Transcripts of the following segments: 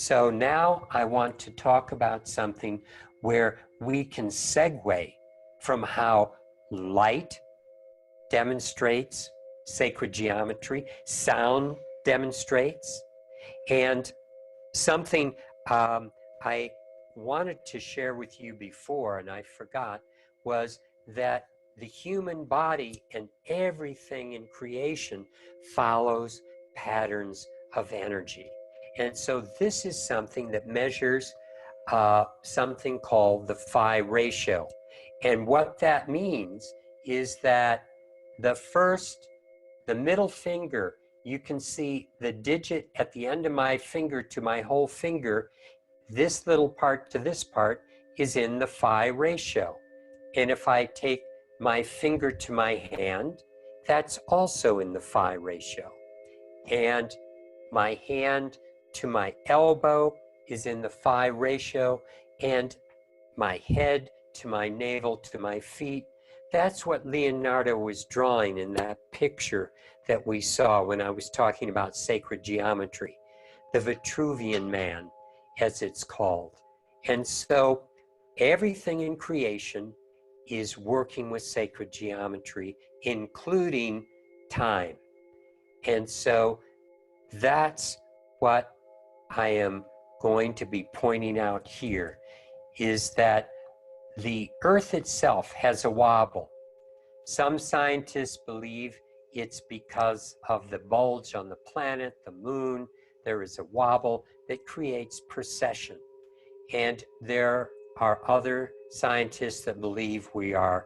So now I want to talk about something where we can segue from how light demonstrates sacred geometry, sound demonstrates, and something I wanted to share with you before, and I forgot, was that the human body and everything in creation follows patterns of energy. And so this is something that measures something called the phi ratio. And what that means is that the middle finger, you can see the digit at the end of my finger to my whole finger, this little part to this part is in the phi ratio. And if I take my finger to my hand, that's also in the phi ratio. And my hand to my elbow is in the phi ratio, and my head to my navel to my feet. That's what Leonardo was drawing in that picture that we saw when I was talking about sacred geometry, the Vitruvian Man, as it's called. And so everything in creation is working with sacred geometry, including time. And so that's what I am going to be pointing out here, is that the Earth itself has a wobble. Some scientists believe it's because of the bulge on the planet, the moon. There is a wobble that creates precession. And there are other scientists that believe we are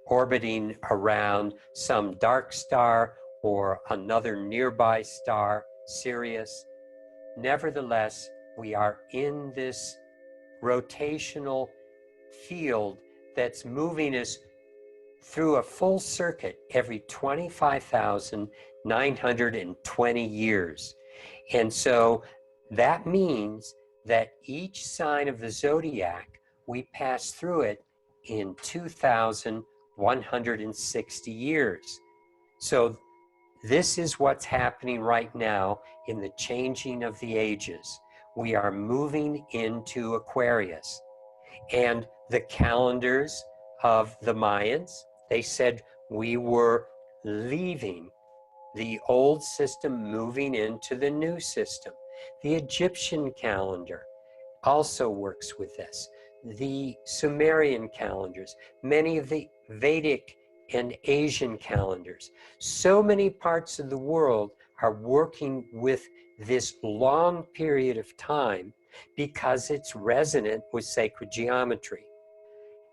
orbiting around some dark star or another nearby star, Sirius. Nevertheless, we are in this rotational field that's moving us through a full circuit every 25,920 years. And so that means that each sign of the zodiac, we pass through it in 2,160 years. So this is what's happening right now in the changing of the ages. We are moving into Aquarius. And the calendars of the Mayans, they said we were leaving the old system, moving into the new system. The Egyptian calendar also works with this. The Sumerian calendars, many of the Vedic and Asian calendars. So many parts of the world are working with this long period of time because it's resonant with sacred geometry.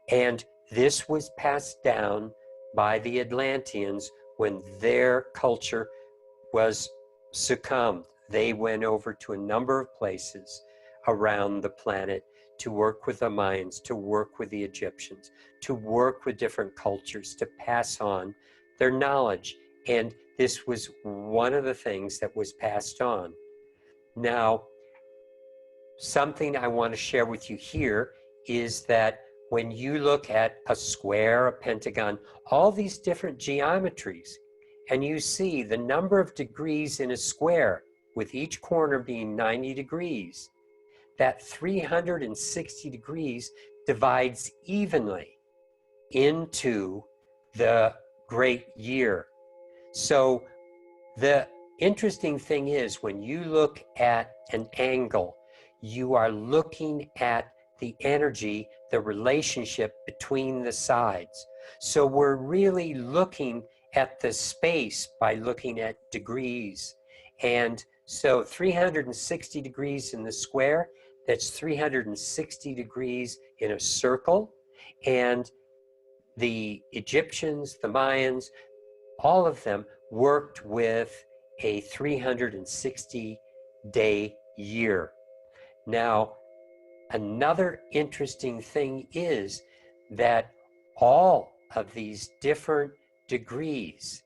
And this was passed down by the Atlanteans when their culture was succumbed. They went over to a number of places around the planet to work with the Mayans, to work with the Egyptians, to work with different cultures, to pass on their knowledge. And this was one of the things that was passed on. Now, something I want to share with you here is that when you look at a square, a pentagon, all these different geometries, and you see the number of degrees in a square, with each corner being 90 degrees, that 360 degrees divides evenly into the great year. So the interesting thing is, when you look at an angle, you are looking at the energy, the relationship between the sides. So we're really looking at the space by looking at degrees. And so 360 degrees in the square, that's 360 degrees in a circle. And the Egyptians, the Mayans, all of them worked with a 360-day year. Now, another interesting thing is that all of these different degrees,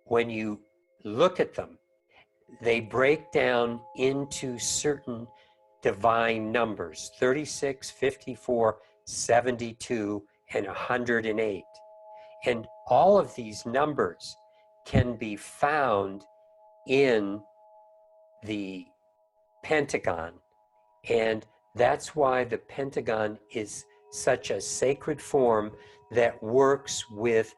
when you look at them, they break down into certain divine numbers: 36, 54, 72, and 108. And all of these numbers can be found in the pentagon. And that's why the pentagon is such a sacred form that works with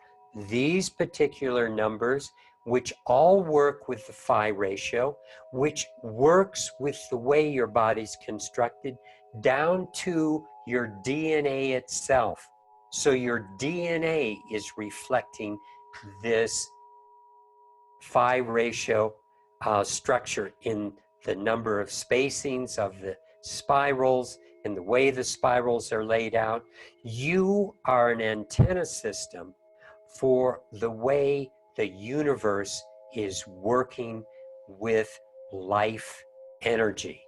these particular numbers, which all work with the phi ratio, which works with the way your body's constructed, down to your DNA itself. So your DNA is reflecting this phi ratio structure in the number of spacings of the spirals and the way the spirals are laid out. You are an antenna system for the way the universe is working with life energy.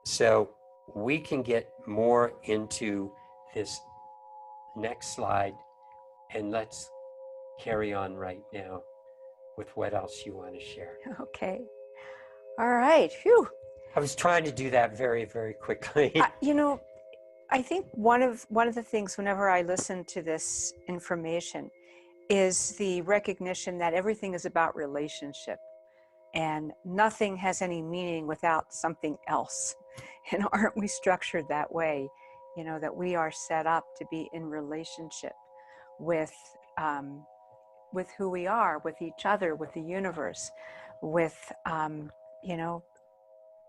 So we can get more into this next slide, and let's carry on right now with what else you want to share. Okay. All right. Phew. I was trying to do that very, very quickly. You know, I think one of the things whenever I listen to this information is the recognition that everything is about relationship, and nothing has any meaning without something else. And aren't we structured that way? You know, that we are set up to be in relationship with who we are, with each other, with the universe, with you know,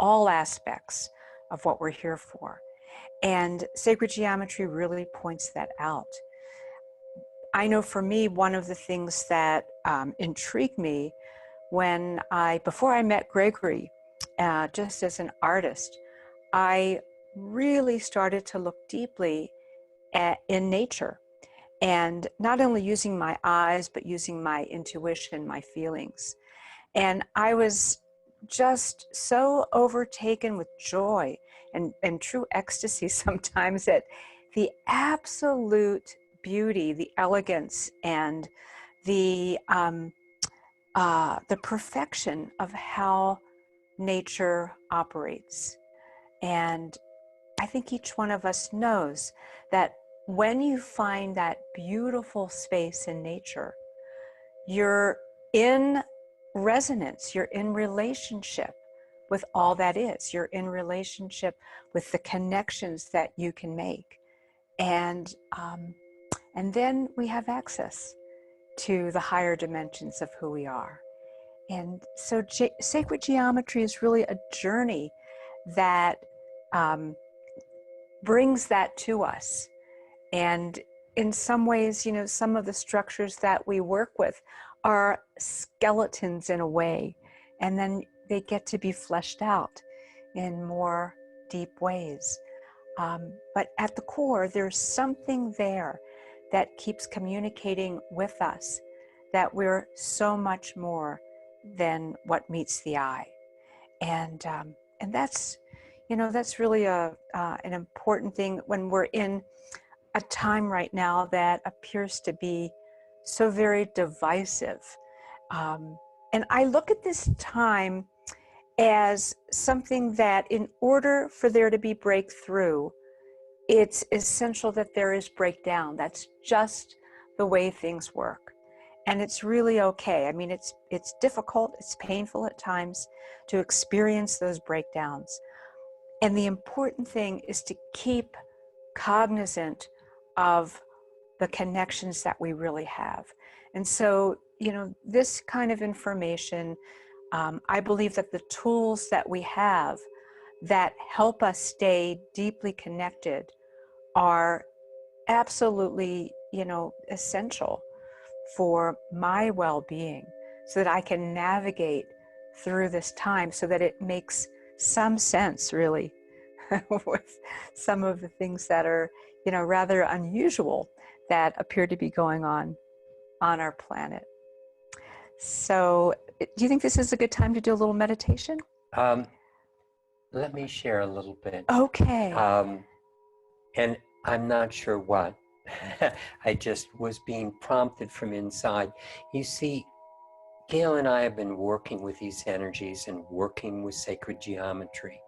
all aspects of what we're here for. And sacred geometry really points that out. I know for me, one of the things that intrigued me before I met Gregory, just as an artist, I really started to look deeply in nature, and not only using my eyes, but using my intuition, my feelings. And I was just so overtaken with joy and true ecstasy sometimes at the absolute beauty, the elegance, and the perfection of how nature operates. And I think each one of us knows that when you find that beautiful space in nature, you're in resonance, you're in relationship with all that is. You're in relationship with the connections that you can make. And then we have access to the higher dimensions of who we are. And so sacred geometry is really a journey that brings that to us. And in some ways, you know, some of the structures that we work with are skeletons in a way, and then they get to be fleshed out in more deep ways. But at the core, there's something there that keeps communicating with us that we're so much more than what meets the eye. And that's, you know, that's really an important thing when we're in a time right now that appears to be so very divisive. And I look at this time as something that in order for there to be breakthrough, it's essential that there is breakdown. That's just the way things work. And it's really okay. I mean, it's difficult, it's painful at times to experience those breakdowns. And the important thing is to keep cognizant of the connections that we really have. And so, you know, this kind of information, I believe that the tools that we have that help us stay deeply connected are absolutely, you know, essential for my well-being, so that I can navigate through this time so that it makes some sense, really, with some of the things that are, you know, rather unusual that appear to be going on our planet. So do you think this is a good time to do a little meditation? Let me share a little bit. Okay. And I'm not sure what. I just was being prompted from inside. You see, Gail and I have been working with these energies and working with sacred geometry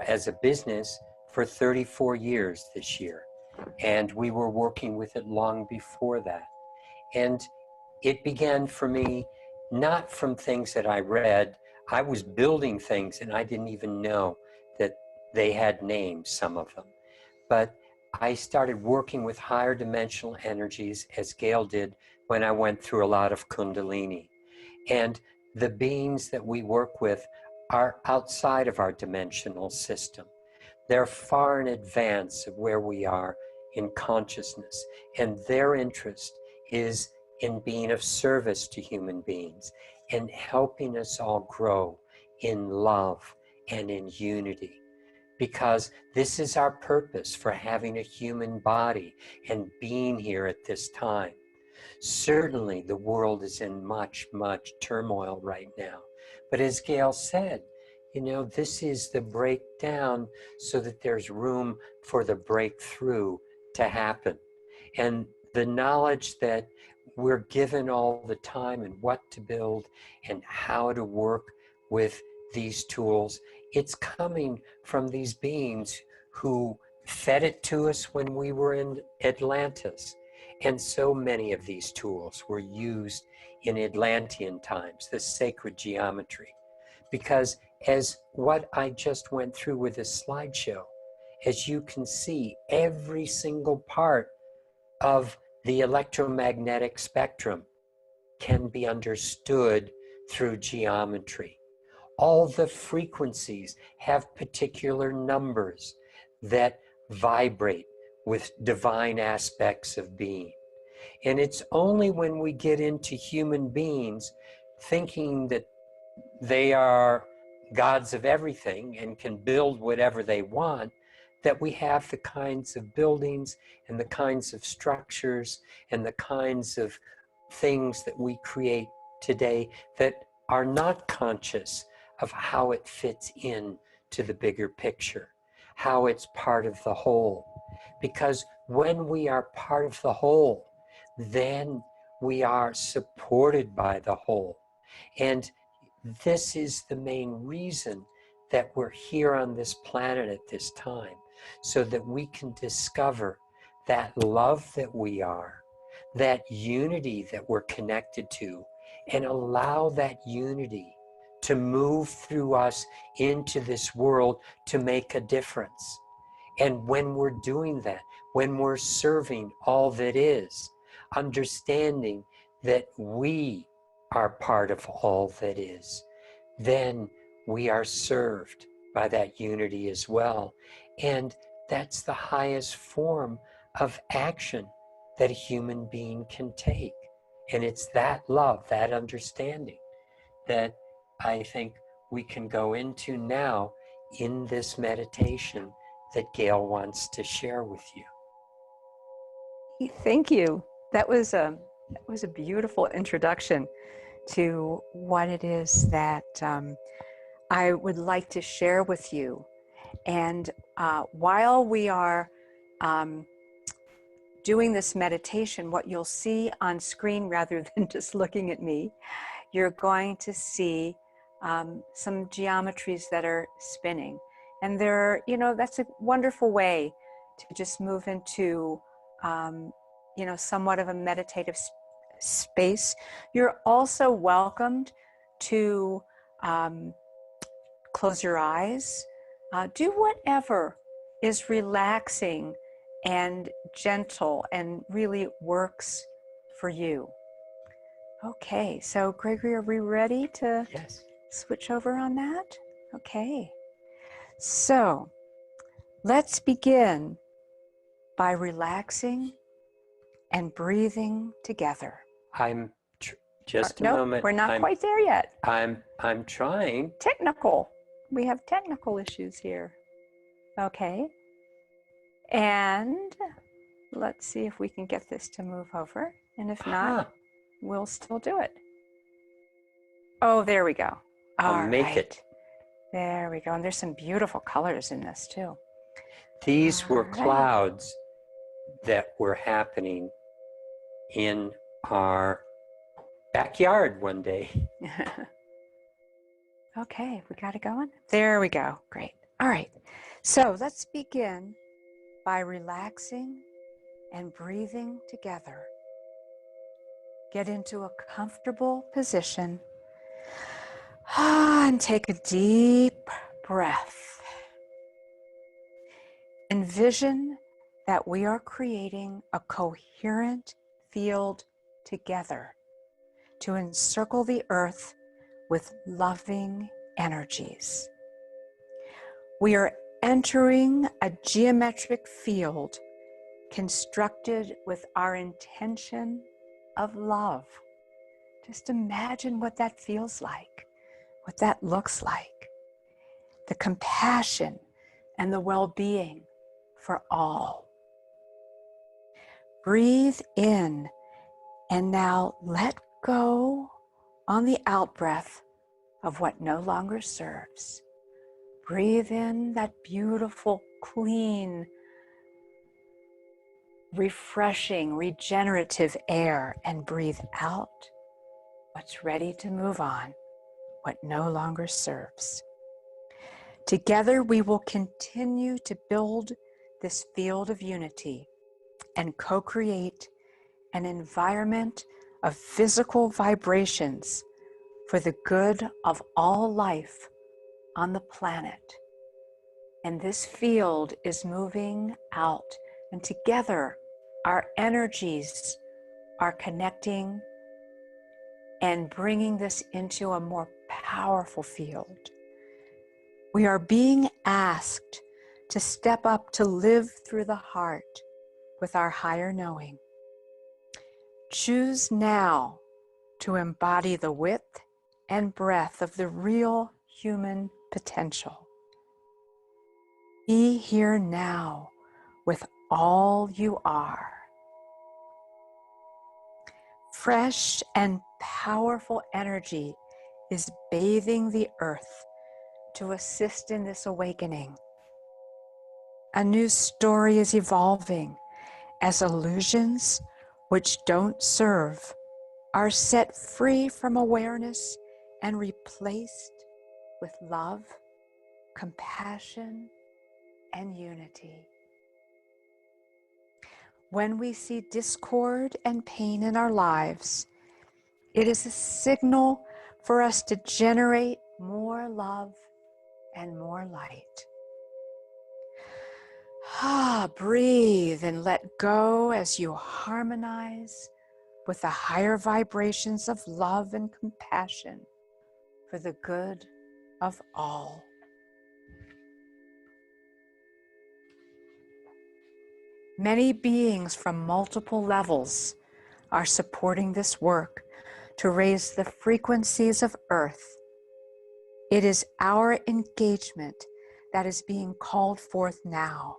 as a business for 34 years this year. And we were working with it long before that. And it began for me not from things that I read. I was building things and I didn't even know that they had names, some of them. But I started working with higher dimensional energies, as Gail did when I went through a lot of Kundalini. And the beings that we work with are outside of our dimensional system. They're far in advance of where we are in consciousness, and their interest is in being of service to human beings and helping us all grow in love and in unity. Because this is our purpose for having a human body and being here at this time. Certainly the world is in much, much turmoil right now. But as Gail said, this is the breakdown so that there's room for the breakthrough to happen. And the knowledge that we're given all the time and what to build and how to work with these tools, it's coming from these beings who fed it to us when we were in Atlantis. And so many of these tools were used in Atlantean times, the sacred geometry. Because as what I just went through with this slideshow, as you can see, every single part of the electromagnetic spectrum can be understood through geometry. All the frequencies have particular numbers that vibrate with divine aspects of being. And it's only when we get into human beings thinking that they are gods of everything and can build whatever they want, that we have the kinds of buildings and the kinds of structures and the kinds of things that we create today that are not conscious of how it fits in to the bigger picture, how it's part of the whole. Because when we are part of the whole, then we are supported by the whole. And this is the main reason that we're here on this planet at this time, so that we can discover that love that we are, that unity that we're connected to, and allow that unity to move through us into this world to make a difference. And when we're doing that, when we're serving all that is, understanding that we are part of all that is, then we are served by that unity as well. And that's the highest form of action that a human being can take. And it's that love, that understanding, that I think we can go into now in this meditation that Gail wants to share with you. Thank you. That was a beautiful introduction to what it is that I would like to share with you. And while we are doing this meditation, what you'll see on screen, rather than just looking at me, you're going to see some geometries that are spinning. And that's a wonderful way to just move into, somewhat of a meditative space. You're also welcomed to close your eyes. Do whatever is relaxing and gentle and really works for you. Okay, so Gregory, are we ready to switch over on that? Okay, so let's begin by relaxing and breathing together. Just a moment. We're not quite there yet. I'm trying. We have technical issues here. Okay. And let's see if we can get this to move over. And if not, we'll still do it. Oh, there we go. I'll make it. There we go. And there's some beautiful colors in this too. These were clouds that were happening in our backyard one day. Okay, we got it going. There we go. Great. All right. So let's begin by relaxing and breathing together. Get into a comfortable position. And take a deep breath. Envision that we are creating a coherent field together to encircle the earth with loving energies. We are entering a geometric field constructed with our intention of love. Just imagine what that feels like, what that looks like. The compassion and the well-being for all. Breathe in and now let go on the out-breath of what no longer serves. Breathe in that beautiful, clean, refreshing, regenerative air, and breathe out what's ready to move on, what no longer serves. Together, we will continue to build this field of unity and co-create an environment of physical vibrations for the good of all life on the planet. And this field is moving out, and together our energies are connecting and bringing this into a more powerful field. We are being asked to step up to live through the heart with our higher knowing. Choose now to embody the width and breadth of the real human potential. Be here now with all you are. Fresh and powerful energy is bathing the earth to assist in this awakening. A new story is evolving as illusions which don't serve are set free from awareness and replaced with love, compassion, and unity. When we see discord and pain in our lives, it is a signal for us to generate more love and more light. Breathe and let go as you harmonize with the higher vibrations of love and compassion for the good of all. Many beings from multiple levels are supporting this work to raise the frequencies of Earth. It is our engagement that is being called forth now.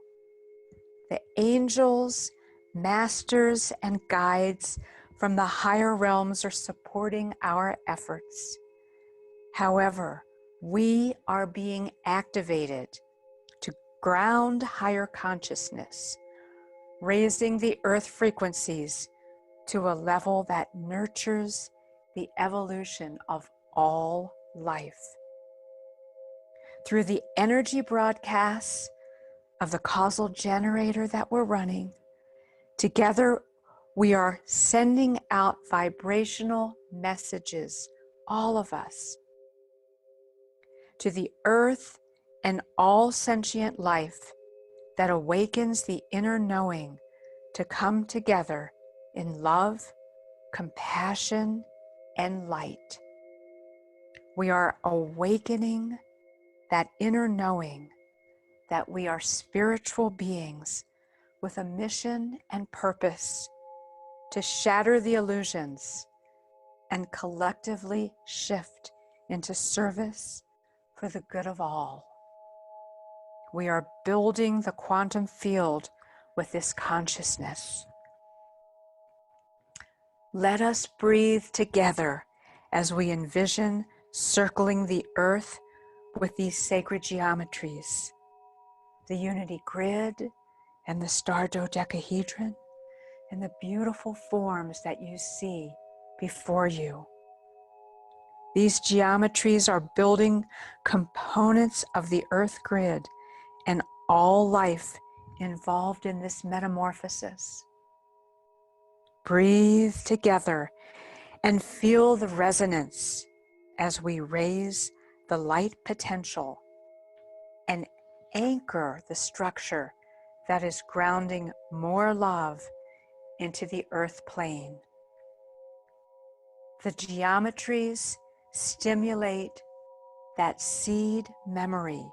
The angels, masters, and guides from the higher realms are supporting our efforts. However, we are being activated to ground higher consciousness, raising the earth frequencies to a level that nurtures the evolution of all life. Through the energy broadcasts of the causal generator that we're running, together we are sending out vibrational messages, all of us, to the earth and all sentient life that awakens the inner knowing to come together in love, compassion, and light. We are awakening that inner knowing that we are spiritual beings with a mission and purpose to shatter the illusions and collectively shift into service for the good of all. We are building the quantum field with this consciousness. Let us breathe together as we envision circling the earth with these sacred geometries, the unity grid and the star dodecahedron, and the beautiful forms that you see before you. These geometries are building components of the earth grid and all life involved in this metamorphosis. Breathe together and feel the resonance as we raise the light potential and anchor the structure that is grounding more love into the earth plane. The geometries stimulate that seed memory.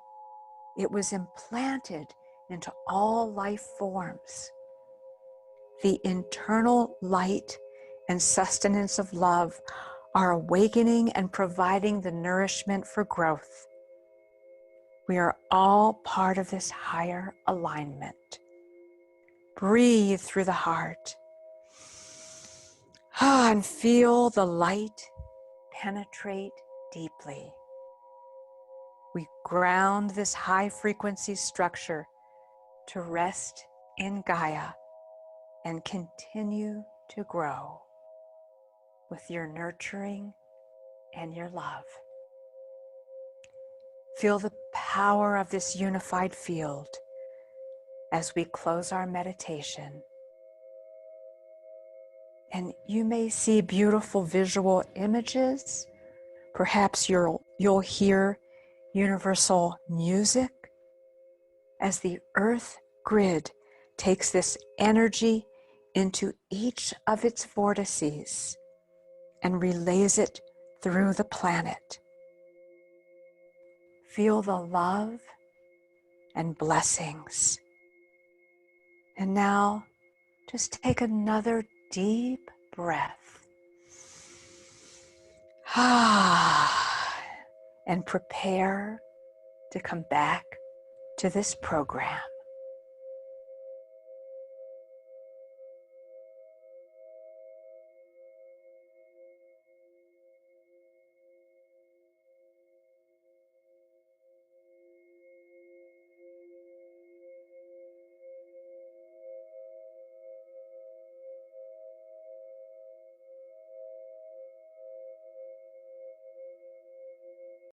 It was implanted into all life forms. The internal light and sustenance of love are awakening and providing the nourishment for growth. We are all part of this higher alignment. Breathe through the heart. And feel the light penetrate deeply. We ground this high frequency structure to rest in Gaia and continue to grow with your nurturing and your love. Feel the power of this unified field as we close our meditation. And you may see beautiful visual images. Perhaps you'll hear universal music as the earth grid takes this energy into each of its vortices and relays it through the planet. Feel the love and blessings. And now just take another deep breath. And prepare to come back to this program.